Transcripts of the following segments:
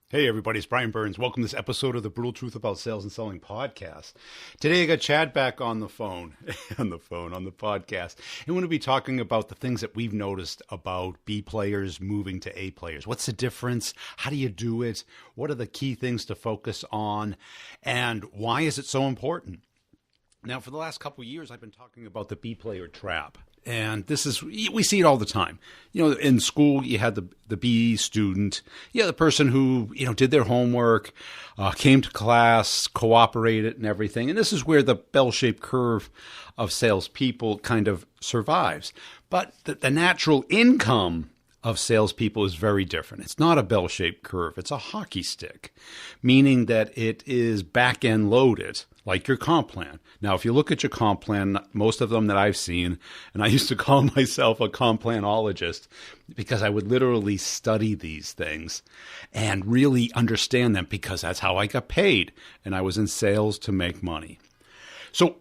Hey everybody, it's Brian Burns. Welcome to this episode of the Brutal Truth About Sales and Selling podcast. Today I got Chad back on the phone, on the podcast. And we're going to be talking about the things that we've noticed about B players moving to A players. What's the difference? How do you do it? What are the key things to focus on? And why is it so important? Now, for the last couple of years, I've been talking about the B player trap. And we see it all the time. In school, you had the B student, the person who, did their homework, came to class, cooperated and everything. And this is where the bell-shaped curve of salespeople kind of survives. But the natural income of salespeople is very different. It's not a bell-shaped curve. It's a hockey stick, meaning that it is back-end loaded, like your comp plan. Now, if you look at your comp plan, most of them that I've seen, and I used to call myself a comp planologist because I would literally study these things and really understand them because that's how I got paid. And I was in sales to make money. So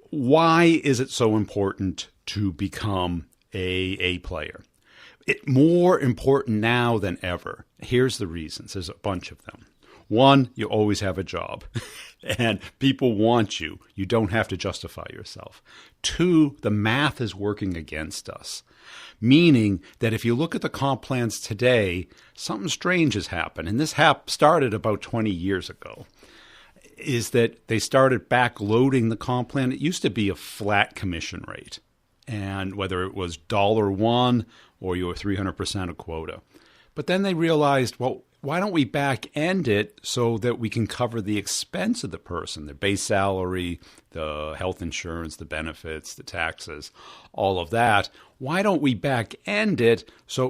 why is it so important to become a player? It's more important now than ever. Here's the reasons. There's a bunch of them. One, you always have a job and people want you. You don't have to justify yourself. Two, the math is working against us, meaning that if you look at the comp plans today, something strange has happened. And this started about 20 years ago, is that they started backloading the comp plan. It used to be a flat commission rate. And whether it was $1 or you were 300% of quota. But then they realized, well, why don't we back end it so that we can cover the expense of the person, their base salary, the health insurance, the benefits, the taxes, all of that. Why don't we back end it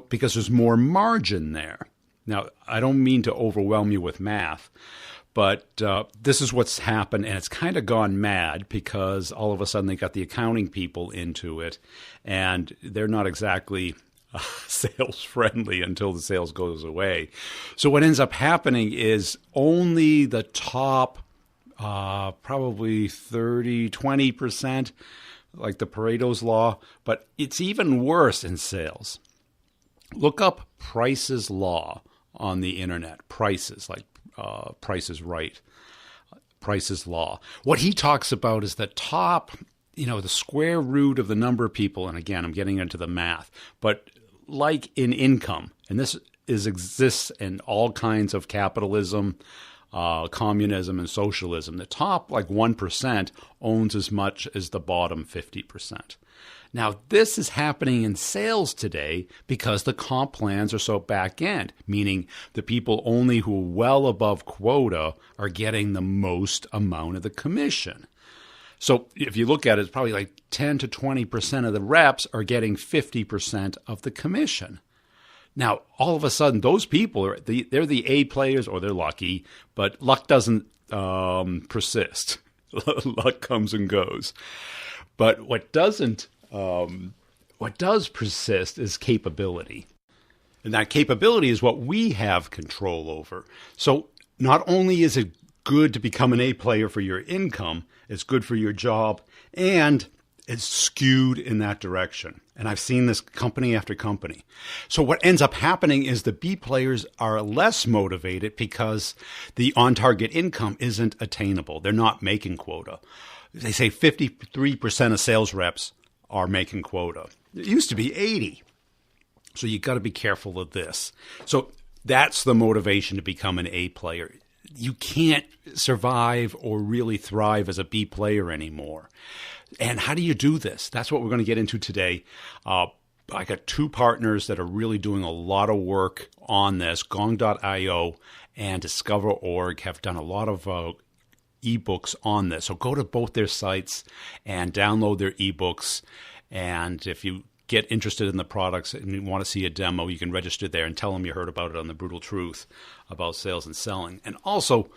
because there's more margin there? Now, I don't mean to overwhelm you with math, but this is what's happened, and it's kind of gone mad because all of a sudden they got the accounting people into it, and they're not exactly sales friendly until the sales goes away. So what ends up happening is only the top probably 20%, like the Pareto's law, but it's even worse in sales. Look up Price's law on the internet. Prices, like Price is Right. Price's law. What he talks about is the top, the square root of the number of people, and again, I'm getting into the math, but like in income, and this exists in all kinds of capitalism, communism, and socialism, the top 1% owns as much as the bottom 50%. Now, this is happening in sales today because the comp plans are so back end, meaning the people only who are well above quota are getting the most amount of the commission. So if you look at it, it's probably 10 to 20% of the reps are getting 50% of the commission. Now, all of a sudden, those people, they're the A players, or they're lucky, but luck doesn't persist. Luck comes and goes. But what does persist is capability. And that capability is what we have control over. So not only is it good to become an A player for your income, it's good for your job, and it's skewed in that direction. And I've seen this company after company. So what ends up happening is the B players are less motivated because the on-target income isn't attainable. They're not making quota. They say 53% of sales reps are making quota. It used to be 80. So you got to be careful of this. So that's the motivation to become an A player. You can't survive or really thrive as a B player anymore. And how do you do this? That's what we're going to get into today. I got two partners that are really doing a lot of work on this. Gong.io and Discover.org have done a lot of ebooks on this. So go to both their sites and download their ebooks. And if you get interested in the products and you want to see a demo, you can register there and tell them you heard about it on The Brutal Truth about sales and selling. And also,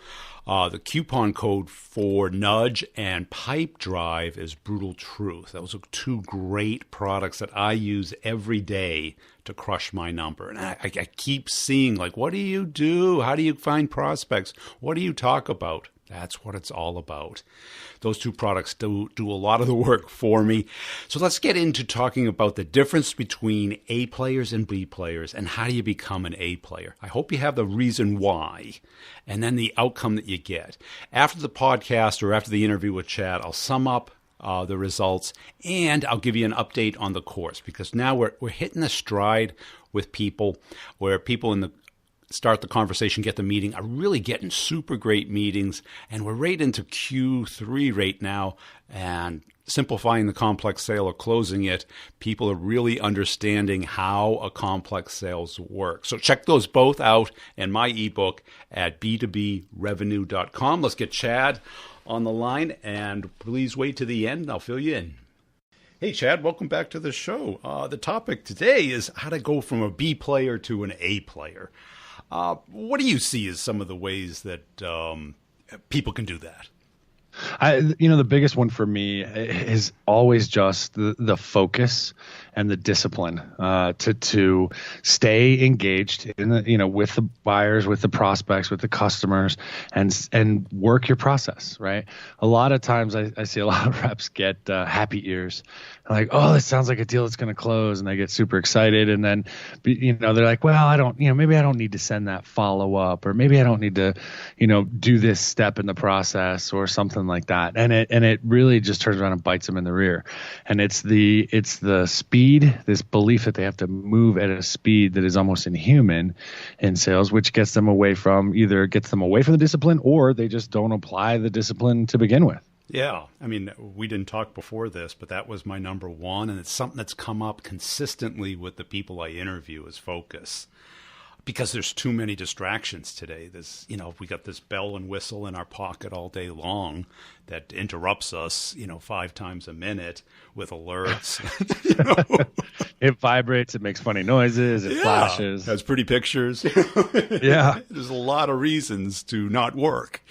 the coupon code for Nudge and Pipe Drive is Brutal Truth. Those are two great products that I use every day to crush my number. And I keep seeing, what do you do? How do you find prospects? What do you talk about? That's what it's all about. Those two products do a lot of the work for me. So let's get into talking about the difference between A players and B players and how do you become an A player. I hope you have the reason why and then the outcome that you get. After the podcast or after the interview with Chad, I'll sum up the results, and I'll give you an update on the course, because now we're hitting a stride with people where people start the conversation, get the meeting, are really getting super great meetings, and we're right into Q3 right now, and simplifying the complex sale or closing it, people are really understanding how a complex sales work. So check those both out in my ebook at b2brevenue.com. Let's get Chad on the line, and please wait to the end. I'll fill you in. Hey, Chad, welcome back to the show. The topic today is how to go from a B player to an A player. What do you see as some of the ways that people can do that? The biggest one for me is always just the focus and the discipline to stay engaged with the buyers, with the prospects, with the customers, and work your process, right? A lot of times I see a lot of reps get happy ears. They're like, oh, this sounds like a deal that's going to close, and they get super excited, and then they're like, well, maybe I don't need to send that follow up, or maybe I don't need to do this step in the process or something like that, and it really just turns around and bites them in the rear. And it's the speed, this belief that they have to move at a speed that is almost inhuman in sales, which gets them away from the discipline, or they just don't apply the discipline to begin with. Yeah. I mean, we didn't talk before this, but that was my number one. And it's something that's come up consistently with the people I interview is focus. Because there's too many distractions today. We got this bell and whistle in our pocket all day long that interrupts us, 5 times a minute with alerts. It vibrates, it makes funny noises, it flashes. Has pretty pictures. Yeah. There's a lot of reasons to not work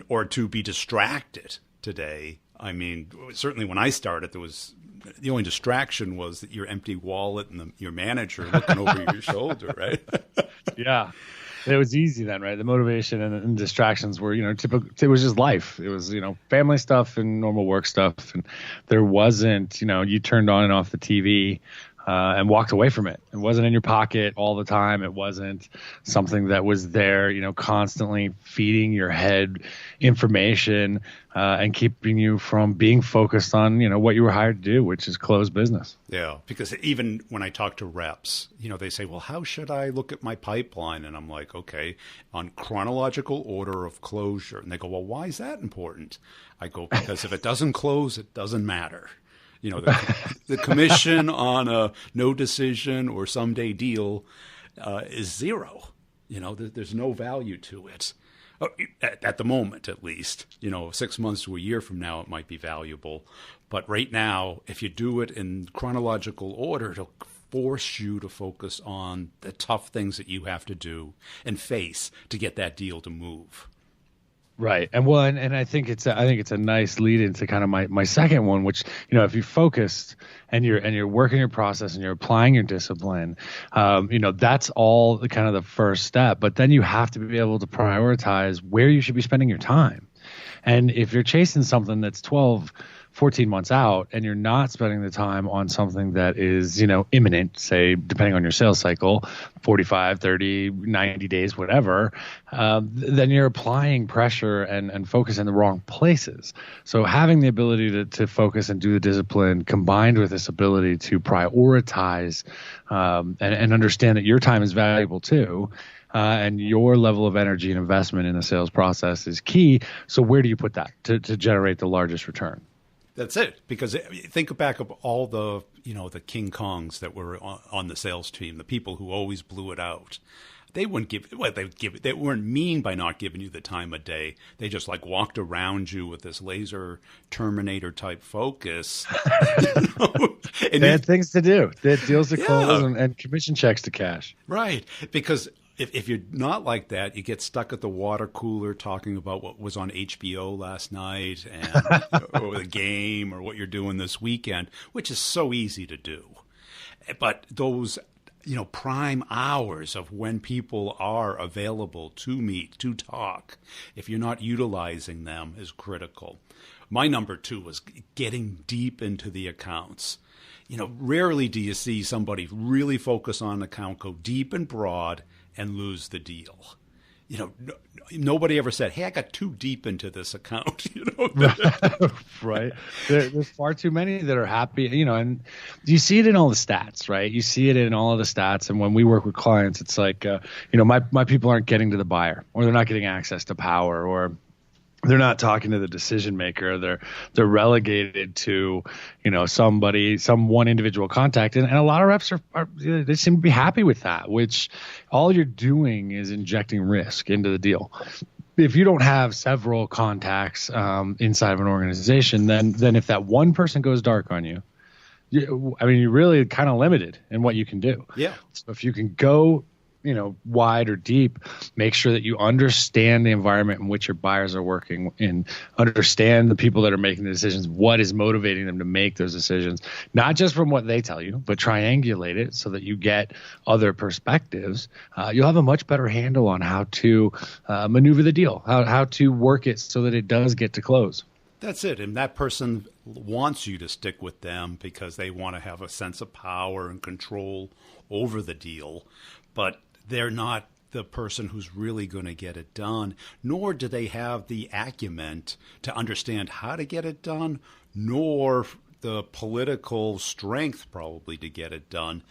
or to be distracted today. I mean, certainly when I started, the only distraction was that your empty wallet and your manager looking over your shoulder, right? Yeah. It was easy then, right? The motivation and distractions were, typical. It was just life. It was, family stuff and normal work stuff. And there wasn't, you turned on and off the TV and walked away from it. It wasn't in your pocket all the time. It wasn't something that was there, constantly feeding your head information and keeping you from being focused on, what you were hired to do, which is close business. Yeah, because even when I talk to reps, they say, well, how should I look at my pipeline? And I'm like, okay, on chronological order of closure. And they go, well, why is that important? I go, because if it doesn't close, it doesn't matter. The commission on a no decision or someday deal is zero. There's no value to it. At the moment, at least. 6 months to a year from now, it might be valuable. But right now, if you do it in chronological order, it'll force you to focus on the tough things that you have to do and face to get that deal to move. Right. And I think it's a nice lead into kind of my second one, which, if you focused and you're working your process and you're applying your discipline, that's all the kind of the first step. But then you have to be able to prioritize where you should be spending your time. And if you're chasing something that's 12, 14 months out and you're not spending the time on something that is, imminent, say, depending on your sales cycle, 45, 30, 90 days, whatever, then you're applying pressure and focus in the wrong places. So having the ability to focus and do the discipline combined with this ability to prioritize and understand that your time is valuable too, and your level of energy and investment in the sales process is key. So where do you put that to generate the largest return? That's it. Because think back of all the, the King Kongs that were on the sales team, the people who always blew it out. They wouldn't they weren't mean by not giving you the time of day. They just walked around you with this laser Terminator type focus. And they had things to do. They had deals to close and commission checks to cash. Right. Because if you're not like that, you get stuck at the water cooler talking about what was on HBO last night and or the game or what you're doing this weekend, which is so easy to do. But those prime hours of when people are available to meet, to talk, if you're not utilizing them, is critical. My number 2 was getting deep into the accounts. Rarely do you see somebody really focus on an account, go deep and broad, and lose the deal. Nobody ever said, "Hey, I got too deep into this account." Right. There's far too many that are happy, and you see it in all the stats, right? You see it in all of the stats. And when we work with clients, it's like, my people aren't getting to the buyer, or they're not getting access to power, or they're not talking to the decision maker. They're relegated to, some one individual contact. And a lot of reps they seem to be happy with that, which all you're doing is injecting risk into the deal. If you don't have several contacts inside of an organization, then if that one person goes dark on you, you're really kind of limited in what you can do. Yeah. So if you can go wide or deep, make sure that you understand the environment in which your buyers are working and understand the people that are making the decisions, what is motivating them to make those decisions, not just from what they tell you, but triangulate it so that you get other perspectives. You'll have a much better handle on how to maneuver the deal, how to work it so that it does get to close. That's it. And that person wants you to stick with them because they want to have a sense of power and control over the deal. But they're not the person who's really going to get it done, nor do they have the acumen to understand how to get it done, nor the political strength probably to get it done.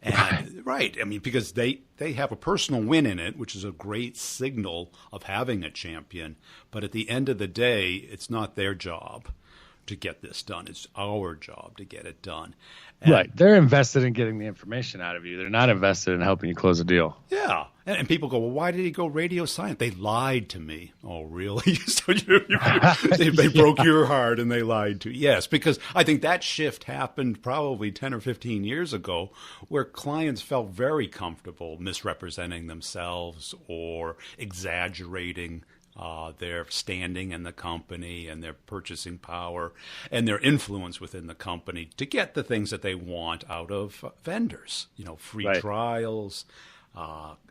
And right. Because they have a personal win in it, which is a great signal of having a champion. But at the end of the day, it's not their job to get this done. It's our job to get it done. Right. They're invested in getting the information out of you. They're not invested in helping you close a deal. Yeah. And people go, well, why did he go radio silent? They lied to me. Oh, really? So they broke your heart and they lied to you. Yes, because I think that shift happened probably 10 or 15 years ago where clients felt very comfortable misrepresenting themselves or exaggerating their standing in the company and their purchasing power and their influence within the company to get the things that they want out of vendors, free trials,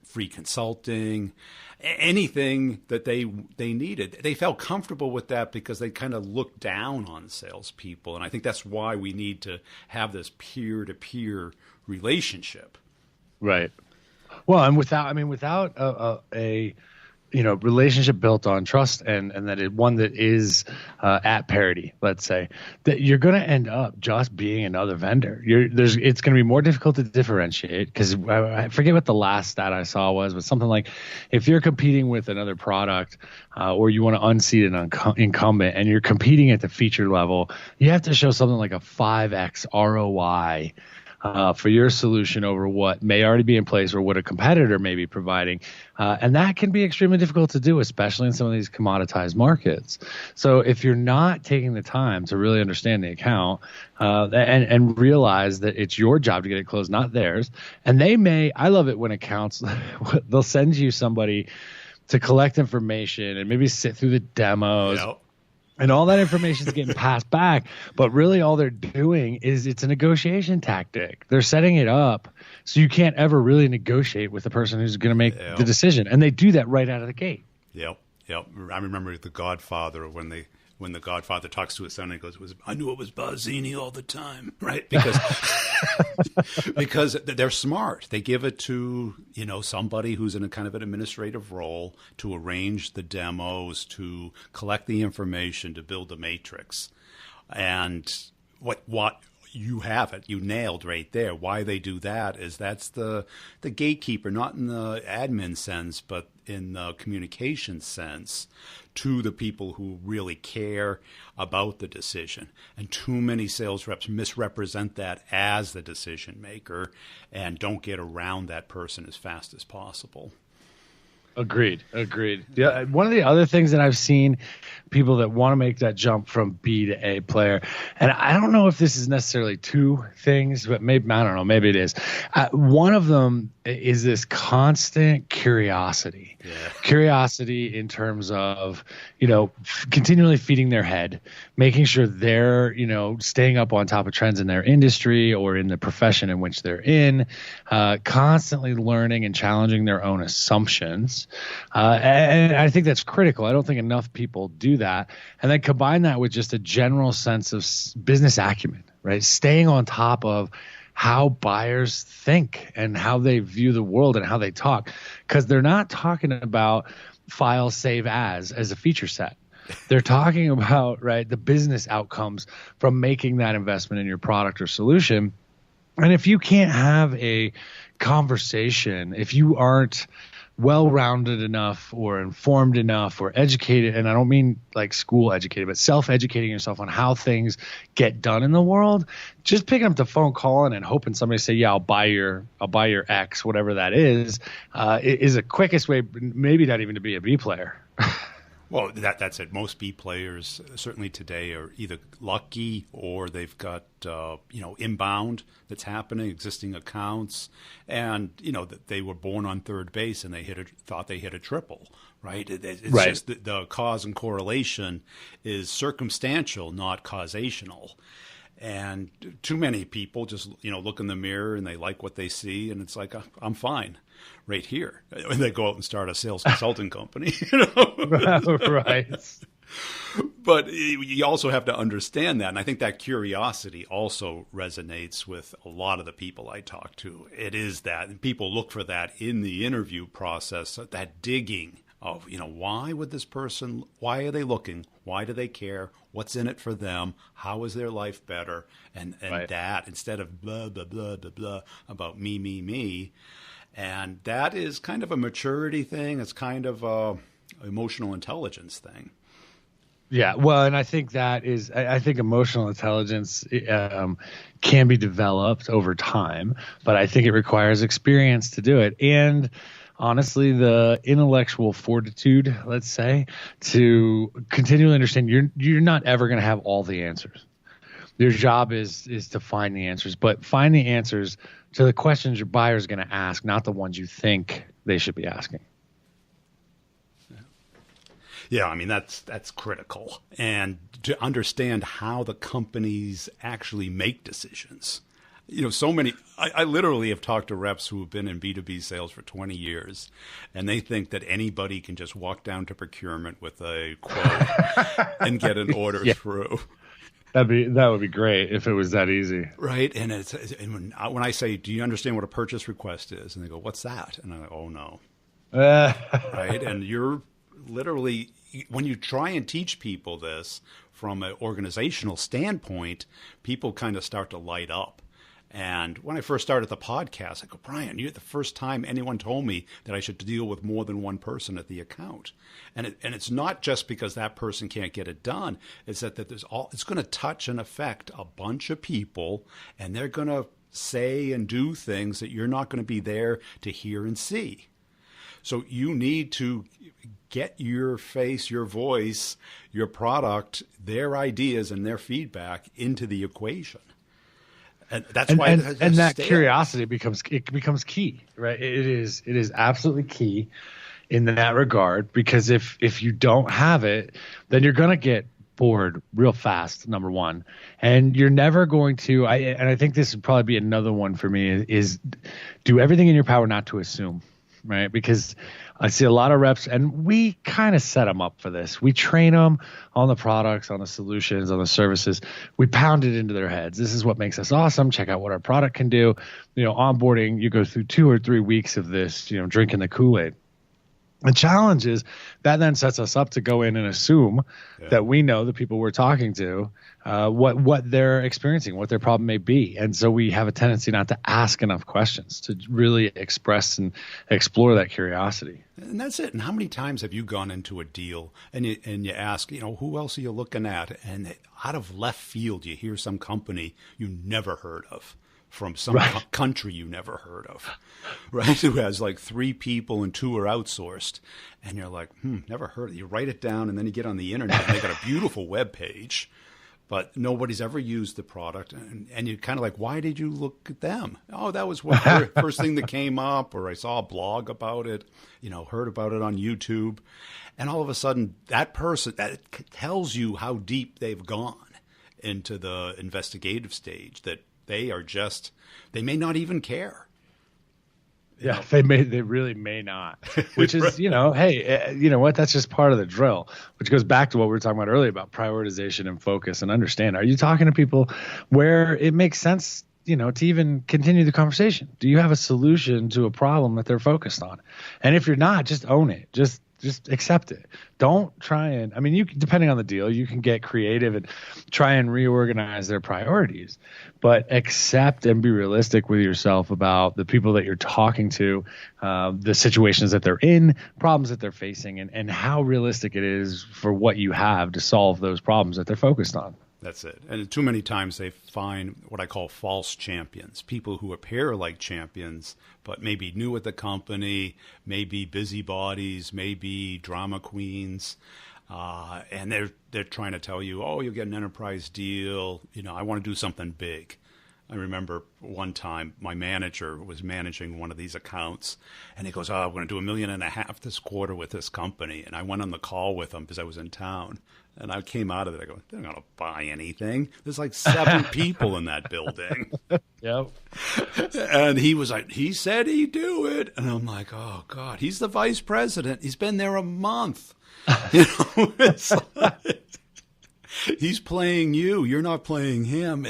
free consulting, anything that they needed. They felt comfortable with that because they kind of looked down on salespeople. And I think that's why we need to have this peer-to-peer relationship. Right. Well, and without a relationship built on trust and that one that is at parity, let's say, that you're going to end up just being another vendor. It's going to be more difficult to differentiate because I forget what the last stat I saw was, but something like if you're competing with another product or you want to unseat an incumbent and you're competing at the feature level, you have to show something like a 5x ROI for your solution over what may already be in place or what a competitor may be providing. And that can be extremely difficult to do, especially in some of these commoditized markets. So if you're not taking the time to really understand the account and realize that it's your job to get it closed, not theirs, and I love it when accounts, they'll send you somebody to collect information and maybe sit through the demos. Yep. And all that information is getting passed back, but really all they're doing is it's a negotiation tactic. They're setting it up so you can't ever really negotiate with the person who's going to make the decision, and they do that right out of the gate. Yep. I remember The Godfather when the Godfather talks to his son and he goes, "I knew it was Bazzini all the time," right? Because they're smart. They give it to somebody who's in a kind of an administrative role to arrange the demos, to collect the information, to build the matrix. And what you have it, you nailed right there. Why they do that is that's the gatekeeper, not in the admin sense, but in the communication sense, to the people who really care about the decision. And too many sales reps misrepresent that as the decision maker and don't get around that person as fast as possible. Agreed. Yeah, one of the other things that I've seen people that want to make that jump from B to A player, and I don't know if this is necessarily two things, but maybe, I don't know, maybe it is. One of them is this constant curiosity. Yeah. Curiosity in terms of, continually feeding their head, making sure they're, staying up on top of trends in their industry or in the profession in which they're in, constantly learning and challenging their own assumptions. And I think that's critical. I don't think enough people do that. And then combine that with just a general sense of business acumen, right? Staying on top of how buyers think and how they view the world and how they talk, because they're not talking about file save as a feature set. They're talking about, right, the business outcomes from making that investment in your product or solution. And if you can't have a conversation, if you aren't well-rounded enough or informed enough or educated, and I don't mean like school educated, but self-educating yourself on how things get done in the world, just picking up the phone, calling and hoping somebody say, yeah, I'll buy your X, whatever that is the quickest way, maybe not even to be a B player. Well, that's it. Most B players, certainly today, are either lucky or they've got inbound that's happening, existing accounts, and that they were born on third base and they thought they hit a triple. Right? It's right. Just the cause and correlation is circumstantial, not causational. And too many people just look in the mirror and they like what they see, and it's like, I'm fine right here. And they go out and start a sales consulting company. Right. But you also have to understand that, and I think that curiosity also resonates with a lot of the people I talk to. It is that, and people look for that in the interview process, that digging of, why would this person, why are they looking? Why do they care? What's in it for them? How is their life better? And right. That, instead of blah, blah, blah, blah, blah, about me. And that is kind of a maturity thing. It's kind of a emotional intelligence thing. Yeah, well, and I think I think emotional intelligence can be developed over time, but I think it requires experience to do it. And honestly, the intellectual fortitude, let's say, to continually understand you're not ever going to have all the answers. Your job is to find the answers, but find the answers to the questions your buyer is going to ask, not the ones you think they should be asking. Yeah, I mean, that's critical. And to understand how the companies actually make decisions. I literally have talked to reps who have been in B2B sales for 20 years, and they think that anybody can just walk down to procurement with a quote and get an order through. That would be great if it was that easy. Right. And when I say, do you understand what a purchase request is? And they go, what's that? And I'm like, oh, no. Right. And you're literally, when you try and teach people this from an organizational standpoint, people kind of start to light up. And when I first started the podcast, I go, Brian, you're the first time anyone told me that I should deal with more than one person at the account. And it's not just because that person can't get it done. It's that it's going to touch and affect a bunch of people, and they're going to say and do things that you're not going to be there to hear and see. So you need to get your face, your voice, your product, their ideas and their feedback into the equation. And that's why that curiosity becomes key, right? It is absolutely key in that regard, because if you don't have it, then you're going to get bored real fast, number one. And you're never going to, and I think this would probably be another one for me, is do everything in your power not to assume, right? Because I see a lot of reps, and we kind of set them up for this. We train them on the products, on the solutions, on the services. We pound it into their heads. This is what makes us awesome. Check out what our product can do. Onboarding, you go through 2 or 3 weeks of this, drinking the Kool-Aid. The challenge is that then sets us up to go in and assume that we know the people we're talking to, what they're experiencing, what their problem may be. And so we have a tendency not to ask enough questions, to really express and explore that curiosity. And that's it. And how many times have you gone into a deal and you ask, who else are you looking at? And out of left field, you hear some company you never heard of, from some country you never heard of, right? Who has like 3 people and 2 are outsourced. And you're like, never heard of it. You write it down, and then you get on the internet and they got a beautiful web page. but nobody's ever used the product. And you're kind of like, why did you look at them? Oh, that was what first thing that came up, or I saw a blog about it, heard about it on YouTube. And all of a sudden, that person, that tells you how deep they've gone into the investigative stage, that they may not even care. Yeah, they really may not, which is, hey, you know what? That's just part of the drill, which goes back to what we were talking about earlier about prioritization and focus and understand. Are you talking to people where it makes sense, to even continue the conversation? Do you have a solution to a problem that they're focused on? And if you're not, just own it. Just accept it. Don't try and, you depending on the deal, you can get creative and try and reorganize their priorities, but accept and be realistic with yourself about the people that you're talking to, the situations that they're in, problems that they're facing, and how realistic it is for what you have to solve those problems that they're focused on. That's it. And too many times they find what I call false champions, people who appear like champions, but maybe new at the company, maybe busybodies, maybe drama queens. And they're trying to tell you, oh, you'll get an enterprise deal. I want to do something big. I remember one time my manager was managing one of these accounts, and he goes, oh, I'm going to do $1.5 million this quarter with this company. And I went on the call with him because I was in town. And I came out of it, I go, they're not going to buy anything. There's like 7 people in that building. Yep. And he was like, he said he'd do it. And I'm like, oh, God, he's the vice president. He's been there a month. It's like, he's playing you. You're not playing him.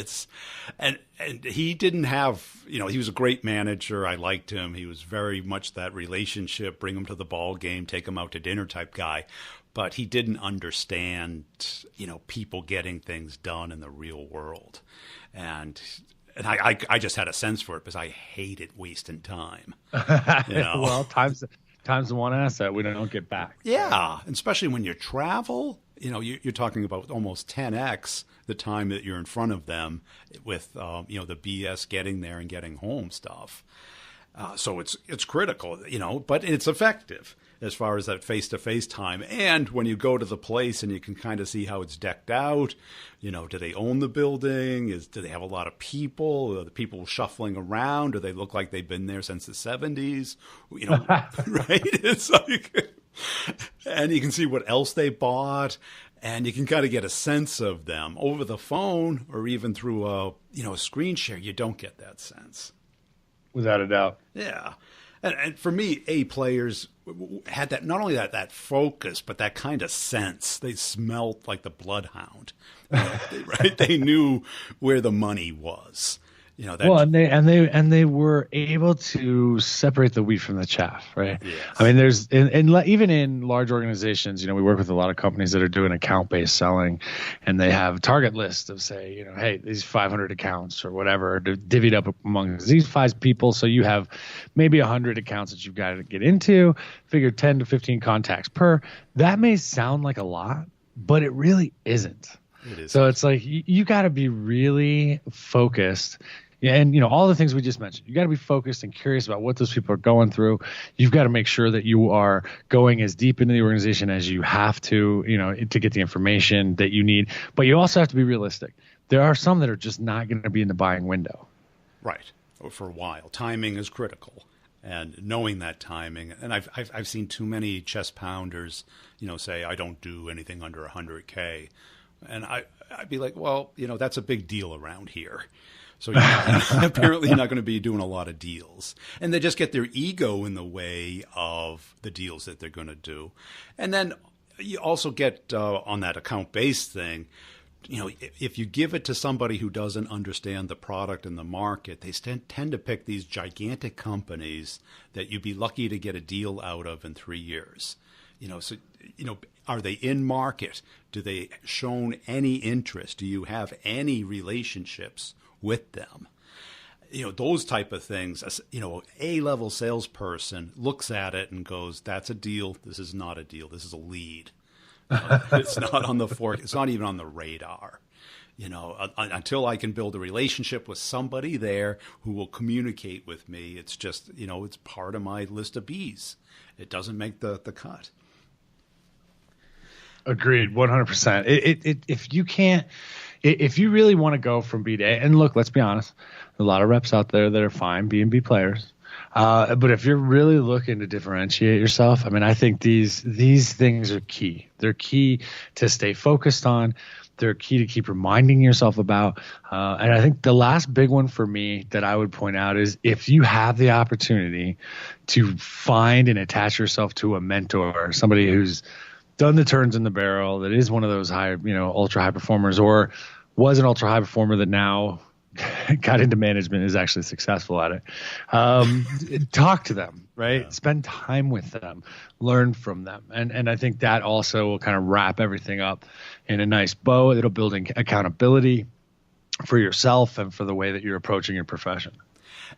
And he didn't have, he was a great manager. I liked him. He was very much that relationship, bring him to the ball game, take him out to dinner type guy. But he didn't understand, people getting things done in the real world. And I just had a sense for it because I hated wasting time. Well, time's the one asset we don't get back. Yeah, and especially when you travel, you're talking about almost 10x the time that you're in front of them with, the BS getting there and getting home stuff. So it's critical, but it's effective as far as that face-to-face time. And when you go to the place and you can kind of see how it's decked out, do they own the building? Do they have a lot of people? Are the people shuffling around? Do they look like they've been there since the 70s? Right? It's like, and you can see what else they bought, and you can kind of get a sense of them. Over the phone or even through a screen share, you don't get that sense. Without a doubt. Yeah. And for me, A players had that, not only that focus, but that kind of sense. They smelled like the bloodhound, right? They knew where the money was. Well, and they were able to separate the wheat from the chaff, right? Yes. There's even in large organizations, we work with a lot of companies that are doing account-based selling, and they have a target list of say, hey, these 500 accounts or whatever, divvied up among these 5 people, so you have maybe 100 accounts that you've got to get into. Figure 10 to 15 contacts per. That may sound like a lot, but it really isn't. It is. So it's like you got to be really focused. Yeah, and all the things we just mentioned, you got to be focused and curious about what those people are going through. You've got to make sure that you are going as deep into the organization as you have to, to get the information that you need. But you also have to be realistic. There are some that are just not going to be in the buying window. Right. For a while, timing is critical, and knowing that timing. And I've seen too many chest pounders, say I don't do anything under 100K, and I'd be like, well, that's a big deal around here. So apparently you're not going to be doing a lot of deals. And they just get their ego in the way of the deals that they're going to do. And then you also get on that account-based thing, if you give it to somebody who doesn't understand the product and the market, they tend to pick these gigantic companies that you'd be lucky to get a deal out of in 3 years. Are they in market? Do they shown any interest? Do you have any relationships with them? Those type of things. A-level salesperson looks at it and goes, that's a deal. This is not a deal. This is a lead. It's not on the fork. It's not even on the radar. Until I can build a relationship with somebody there who will communicate with me, it's just, it's part of my list of B's. It doesn't make the cut. Agreed, 100%. If you can't, if you really want to go from B to A, and look, let's be honest, a lot of reps out there that are fine B and B players. But if you're really looking to differentiate yourself, I mean, I think these things are key. They're key to stay focused on. They're key to keep reminding yourself about. And I think the last big one for me that I would point out is if you have the opportunity to find and attach yourself to a mentor, somebody who's done the turns in the barrel, that is one of those high, ultra high performers, or was an ultra high performer that now got into management, is actually successful at it. Talk to them, right? Yeah. Spend time with them, learn from them. And I think that also will kind of wrap everything up in a nice bow. It'll build accountability for yourself and for the way that you're approaching your profession.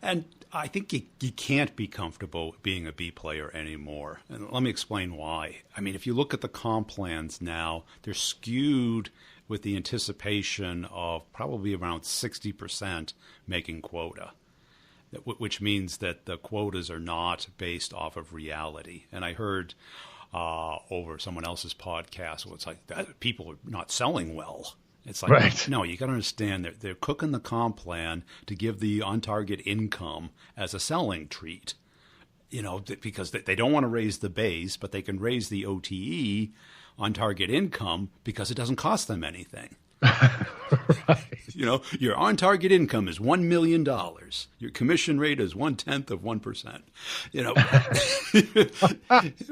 And I think you can't be comfortable being a B player anymore. And let me explain why. I mean, if you look at the comp plans now, they're skewed with the anticipation of probably around 60% making quota, which means that the quotas are not based off of reality. And I heard over someone else's podcast, it's like people are not selling well. It's like, right. No, you got to understand that they're cooking the comp plan to give the on-target income as a selling treat, because they don't want to raise the base, but they can raise the OTE on-target income because it doesn't cost them anything. Right. Your on-target income is $1 million. Your commission rate is 1/10 of 1%.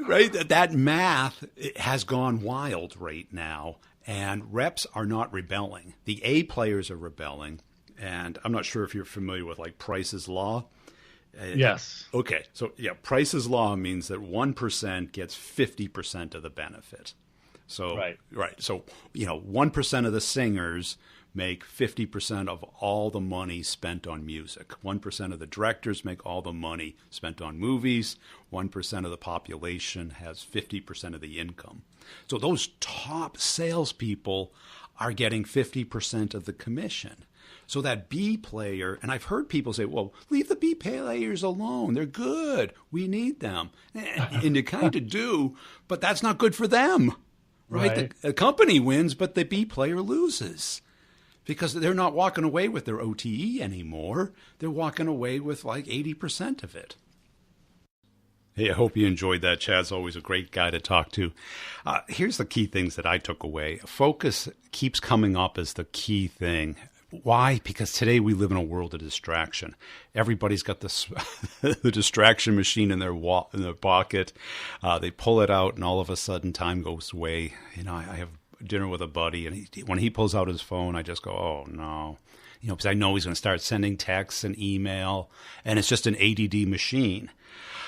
Right? That math has gone wild right now. And reps are not rebelling. The A players are rebelling. And I'm not sure if you're familiar with like Price's Law. Yes. Okay. So yeah, Price's Law means that 1% gets 50% of the benefit. So, right. So, 1% of the singers make 50% of all the money spent on music. 1% of the directors make all the money spent on movies. 1% of the population has 50% of the income. So those top salespeople are getting 50% of the commission. So that B player, and I've heard people say, well, leave the B players alone. They're good. We need them. And you kind of do, but that's not good for them. Right? The company wins, but the B player loses. Because they're not walking away with their OTE anymore. They're walking away with like 80% of it. Hey, I hope you enjoyed that. Chad's always a great guy to talk to. Here's the key things that I took away. Focus keeps coming up as the key thing. Why? Because today we live in a world of distraction. Everybody's got this the distraction machine in their pocket. They pull it out, and all of a sudden, time goes away. I have dinner with a buddy, and when he pulls out his phone, I just go, "Oh no," because I know he's going to start sending texts and email, and it's just an ADD machine.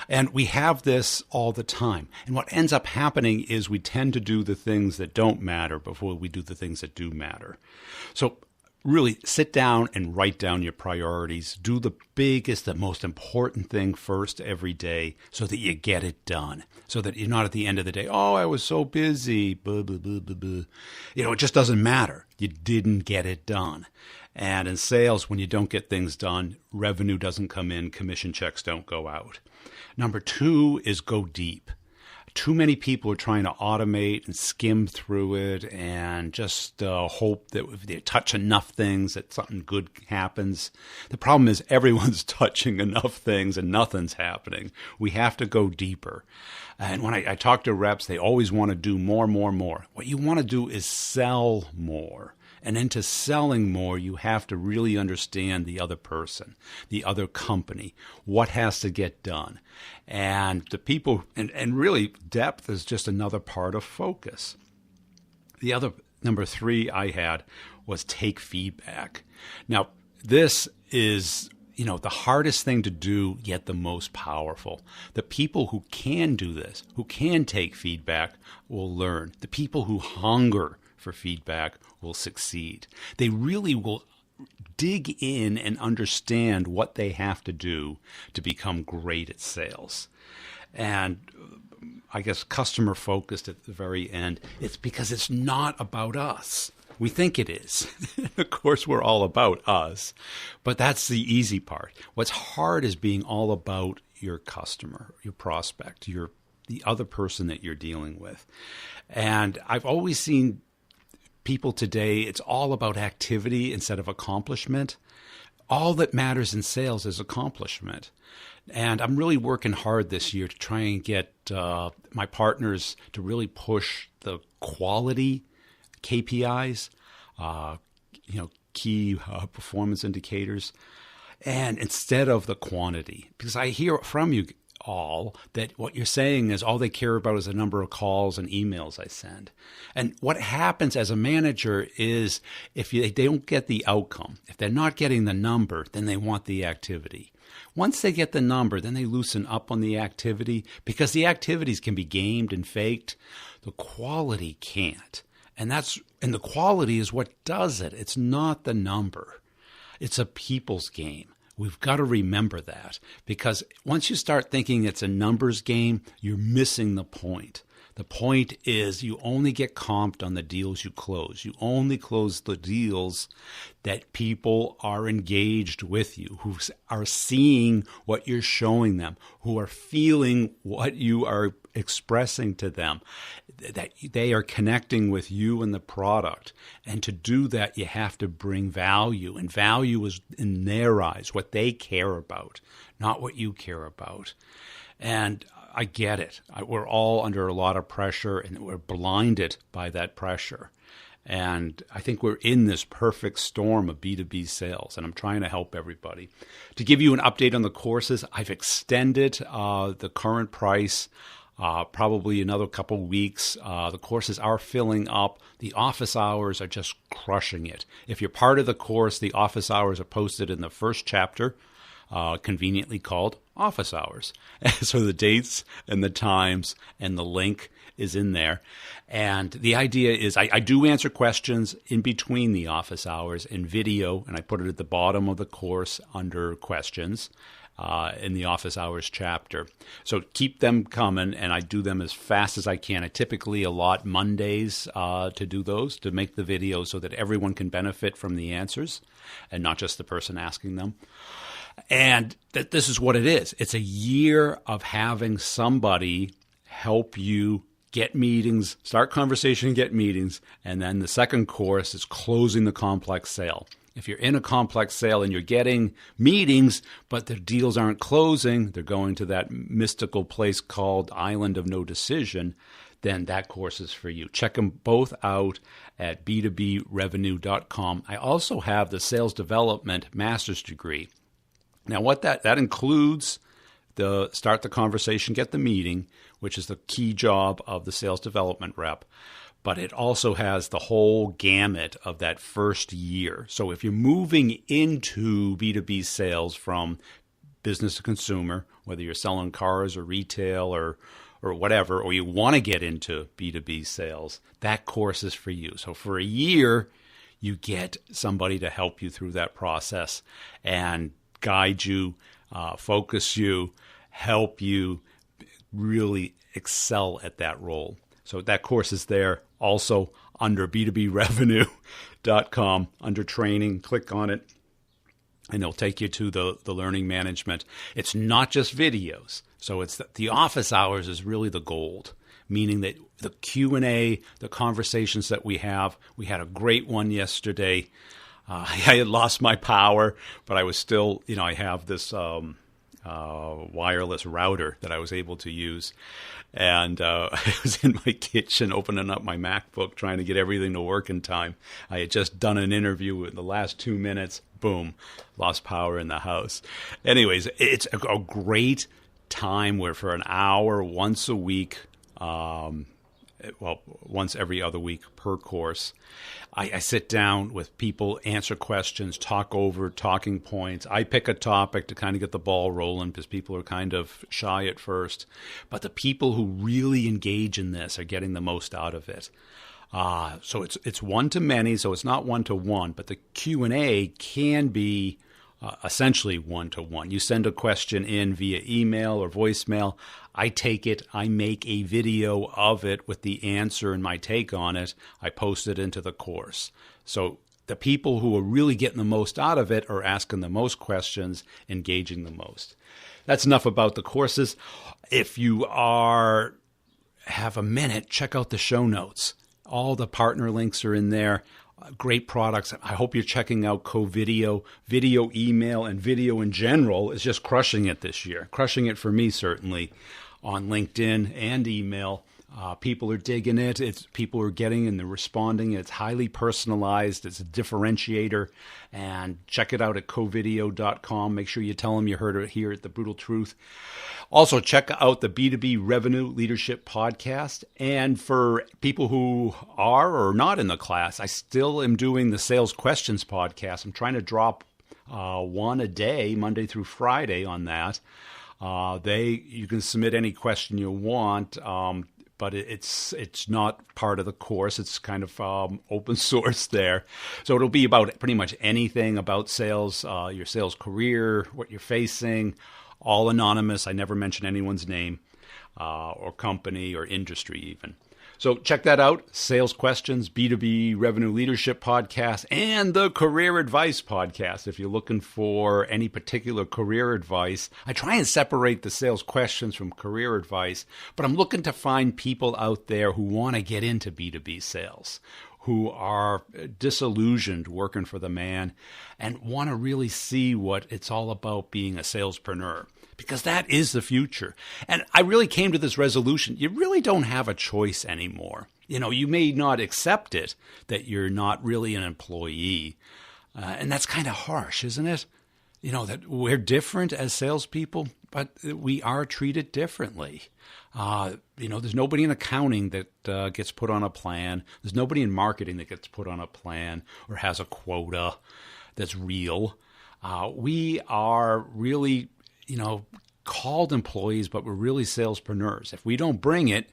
And we have this all the time. And what ends up happening is we tend to do the things that don't matter before we do the things that do matter. So really sit down and write down your priorities. Do the biggest, the most important thing first every day so that you get it done. So that you're not at the end of the day, oh, I was so busy, blah, blah, blah, blah, blah. It just doesn't matter. You didn't get it done. And in sales, when you don't get things done, revenue doesn't come in, commission checks don't go out. Number 2 is go deep. Too many people are trying to automate and skim through it and just hope that if they touch enough things that something good happens. The problem is everyone's touching enough things and nothing's happening. We have to go deeper. And when I talk to reps, they always want to do more. What you want to do is sell more. And into selling more, you have to really understand the other person, the other company, what has to get done. And the people, and really depth is just another part of focus. The other, number 3 I had was take feedback. Now, this is, the hardest thing to do, yet the most powerful. The people who can do this, who can take feedback, will learn. The people who hunger for feedback will succeed. They really will dig in and understand what they have to do to become great at sales. And I guess customer focused at the very end, it's because it's not about us. We think it is. Of course, we're all about us, but that's the easy part. What's hard is being all about your customer, your prospect, the other person that you're dealing with. And I've always seen people today, it's all about activity instead of accomplishment. All that matters in sales is accomplishment. And I'm really working hard this year to try and get my partners to really push the quality KPIs, key performance indicators, and instead of the quantity. Because I hear from you all that what you're saying is all they care about is the number of calls and emails I send. And what happens as a manager is if they don't get the outcome, if they're not getting the number, then they want the activity. Once they get the number, then they loosen up on the activity because the activities can be gamed and faked. The quality can't. And the quality is what does it. It's not the number. It's a people's game. We've got to remember that because once you start thinking it's a numbers game, you're missing the point. The point is you only get comped on the deals you close. You only close the deals that people are engaged with you, who are seeing what you're showing them, who are feeling what you are expressing to them, that they are connecting with you and the product. And to do that, you have to bring value. And value is, in their eyes, what they care about, not what you care about. And I get it. We're all under a lot of pressure, and we're blinded by that pressure. And I think we're in this perfect storm of B2B sales, and I'm trying to help everybody. To give you an update on the courses, I've extended the current price probably another couple weeks. The courses are filling up. The office hours are just crushing it. If you're part of the course, the office hours are posted in the first chapter, conveniently called office hours. So the dates and the times and the link is in there. And the idea is I do answer questions in between the office hours in video, and I put it at the bottom of the course under questions in the office hours chapter. So keep them coming, and I do them as fast as I can. I typically allot Mondays to do those, to make the videos so that everyone can benefit from the answers and not just the person asking them. And this is what it is. It's a year of having somebody help you get meetings, start conversation, get meetings, and then the second course is closing the complex sale. If you're in a complex sale and you're getting meetings, but the deals aren't closing, they're going to that mystical place called Island of No Decision, then that course is for you. Check them both out at b2brevenue.com. I also have the Sales Development Master's Degree. Now, what that includes the start the conversation, get the meeting, which is the key job of the sales development rep. But it also has the whole gamut of that first year. So if you're moving into B2B sales from business to consumer, whether you're selling cars or retail or whatever, or you want to get into B2B sales, that course is for you. So for a year, you get somebody to help you through that process and guide you, focus you, help you really excel at that role. So that course is there also under b2brevenue.com under training. Click on it and it'll take you to the learning management. It's not just videos. So it's the office hours is really the gold, meaning that the Q&A, the conversations that we had a great one yesterday. I had lost my power, but I was still, I have this wireless router that I was able to use. And I was in my kitchen opening up my MacBook, trying to get everything to work in time. I had just done an interview in the last 2 minutes. Boom, lost power in the house. Anyways, it's a great time where for an hour, once a week, once every other week per course, I sit down with people, answer questions, talk over talking points. I pick a topic to kind of get the ball rolling because people are kind of shy at first. But the people who really engage in this are getting the most out of it. So it's one-to-many, so it's not one-to-one, but the Q&A can be essentially one-to-one. You send a question in via email or voicemail. I take it, I make a video of it with the answer and my take on it. I post it into the course. So the people who are really getting the most out of it are asking the most questions, engaging the most. That's enough about the courses. If you have a minute, check out the show notes. All the partner links are in there. Great products. I hope you're checking out Co-Video. Video email and video in general is just crushing it this year. Crushing it for me, certainly, on LinkedIn and email. People are digging it. People are getting and they're responding. It's highly personalized. It's a differentiator. And check it out at covideo.com. Make sure you tell them you heard it here at The Brutal Truth. Also, check out the B2B Revenue Leadership Podcast. And for people who are or not in the class, I still am doing the Sales Questions Podcast. I'm trying to drop one a day, Monday through Friday on that. You can submit any question you want. But it's not part of the course. It's kind of open source there. So it'll be about pretty much anything about sales, your sales career, what you're facing, all anonymous. I never mention anyone's name or company or industry even. So check that out. Sales Questions, B2B Revenue Leadership Podcast, and the Career Advice Podcast. If you're looking for any particular career advice, I try and separate the sales questions from career advice, but I'm looking to find people out there who want to get into B2B sales, who are disillusioned working for the man and want to really see what it's all about being a salespreneur. Because that is the future. And I really came to this resolution. You really don't have a choice anymore. You may not accept it, that you're not really an employee. And that's kind of harsh, isn't it? That we're different as salespeople, but we are treated differently. There's nobody in accounting that gets put on a plan. There's nobody in marketing that gets put on a plan or has a quota that's real. We are really called employees, but we're really salespreneurs. If we don't bring it,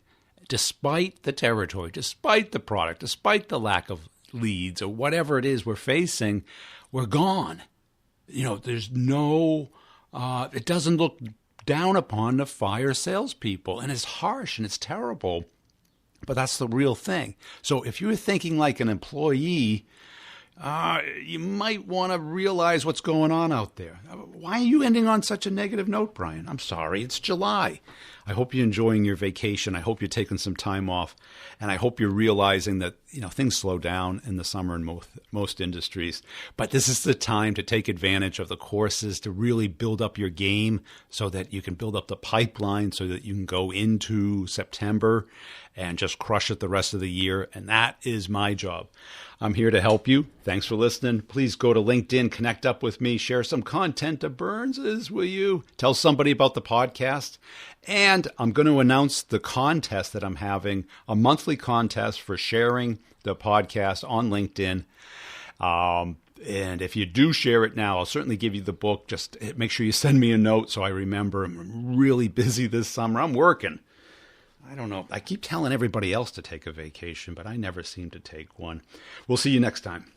despite the territory, despite the product, despite the lack of leads or whatever it is we're facing, we're gone. There's no, it doesn't look down upon to fire salespeople, and it's harsh and it's terrible, but that's the real thing. So if you're thinking like an employee, you might want to realize what's going on out there. Why are you ending on such a negative note, Brian? I'm sorry. It's July. I hope you're enjoying your vacation. I hope you're taking some time off. And I hope you're realizing that, things slow down in the summer in most industries. But this is the time to take advantage of the courses to really build up your game so that you can build up the pipeline so that you can go into September and just crush it the rest of the year. And that is my job. I'm here to help you. Thanks for listening. Please go to LinkedIn, connect up with me, share some content to Burns's, will you? Tell somebody about the podcast. And I'm going to announce the contest that I'm having, a monthly contest for sharing the podcast on LinkedIn. And if you do share it now, I'll certainly give you the book. Just make sure you send me a note so I remember. I'm really busy this summer. I'm working. I don't know. I keep telling everybody else to take a vacation, but I never seem to take one. We'll see you next time.